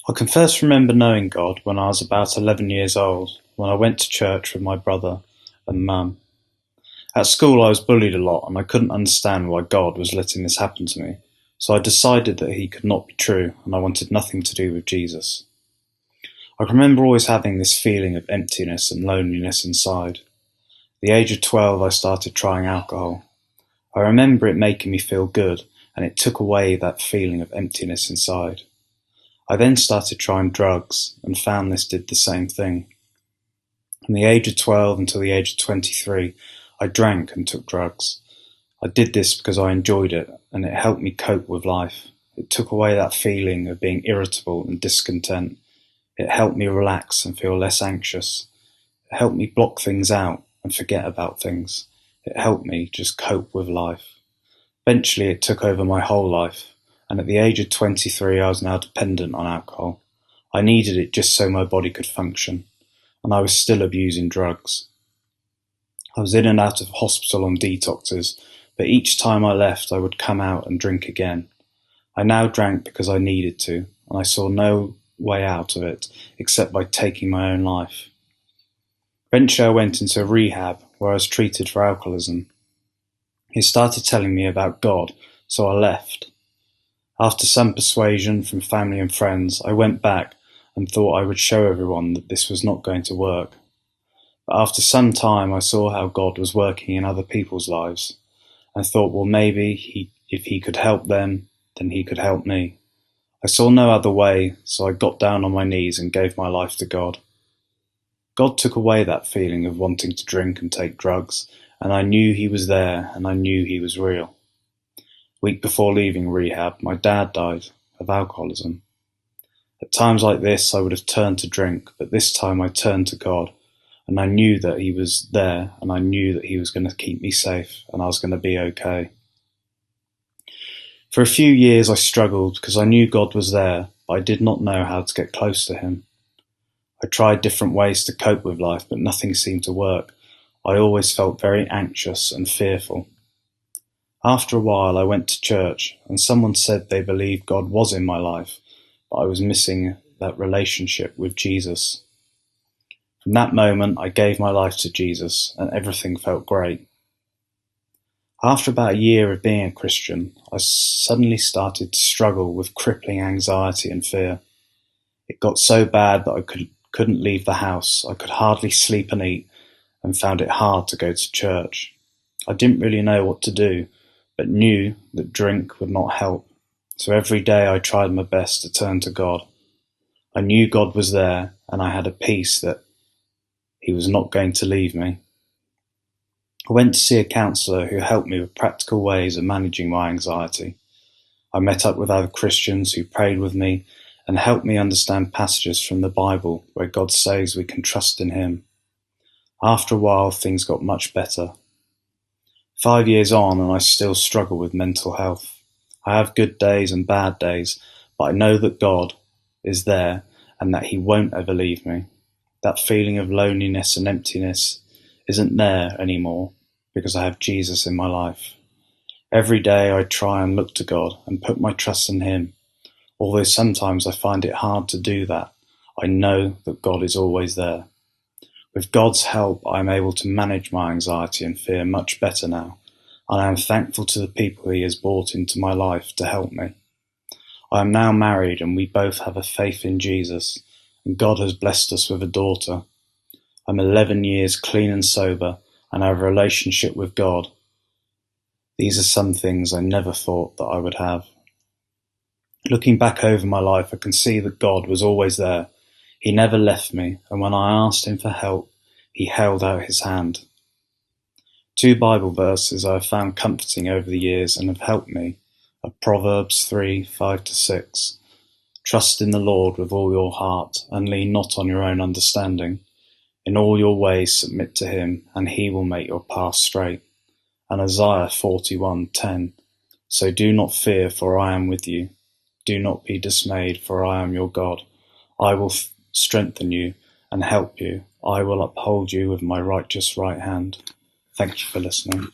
I can first remember knowing God when I was about 11 years old, when I went to church with my brother and mum. At school I was bullied a lot and I couldn't understand why God was letting this happen to me, so I decided that he could not be true and I wanted nothing to do with Jesus. I can remember always having this feeling of emptiness and loneliness inside. At the age of 12 I started trying alcohol. I remember it making me feel good and it took away that feeling of emptiness inside. I then started trying drugs and found this did the same thing. From the age of 12 until the age of 23, I drank and took drugs. I did this because I enjoyed it and it helped me cope with life. It took away that feeling of being irritable and discontent. It helped me relax and feel less anxious. It helped me block things out and forget about things. It helped me just cope with life. Eventually it took over my whole life. And at the age of 23 I was now dependent on alcohol. I needed it just so my body could function, and I was still abusing drugs. I was in and out of hospital on detoxes, but each time I left I would come out and drink again. I now drank because I needed to, and I saw no way out of it except by taking my own life. Eventually I went into a rehab where I was treated for alcoholism. He started telling me about God, so I left. After some persuasion from family and friends, I went back and thought I would show everyone that this was not going to work. But after some time I saw how God was working in other people's lives, and thought, well, maybe if he could help them, then he could help me. I saw no other way, so I got down on my knees and gave my life to God. God took away that feeling of wanting to drink and take drugs, and I knew he was there and I knew he was real. A week before leaving rehab, my dad died of alcoholism. At times like this, I would have turned to drink, but this time I turned to God, and I knew that he was there, and I knew that he was going to keep me safe, and I was going to be okay. For a few years I struggled because I knew God was there, but I did not know how to get close to him. I tried different ways to cope with life, but nothing seemed to work. I always felt very anxious and fearful. After a while I went to church, and someone said they believed God was in my life, but I was missing that relationship with Jesus. From that moment I gave my life to Jesus, and everything felt great. After about a year of being a Christian, I suddenly started to struggle with crippling anxiety and fear. It got so bad that I couldn't leave the house. I could hardly sleep and eat, and found it hard to go to church. I didn't really know what to do, but knew that drink would not help. So every day I tried my best to turn to God. I knew God was there, and I had a peace that he was not going to leave me. I went to see a counsellor who helped me with practical ways of managing my anxiety. I met up with other Christians who prayed with me and helped me understand passages from the Bible where God says we can trust in him. After a while, things got much better. 5 years on, and I still struggle with mental health. I have good days and bad days, but I know that God is there and that he won't ever leave me. That feeling of loneliness and emptiness isn't there anymore because I have Jesus in my life. Every day I try and look to God and put my trust in him. Although sometimes I find it hard to do that, I know that God is always there. With God's help, I am able to manage my anxiety and fear much better now, and I am thankful to the people he has brought into my life to help me. I am now married and we both have a faith in Jesus, and God has blessed us with a daughter. I'm 11 years clean and sober, and I have a relationship with God. These are some things I never thought that I would have. Looking back over my life, I can see that God was always there. He never left me, and when I asked him for help, he held out his hand. 2 Bible verses I have found comforting over the years and have helped me are Proverbs 3:5-6. Trust in the Lord with all your heart, and lean not on your own understanding. In all your ways submit to him, and he will make your path straight. And Isaiah 41:10. So do not fear, for I am with you. Do not be dismayed, for I am your God. I will strengthen you and help you. I will uphold you with my righteous right hand. Thank you for listening.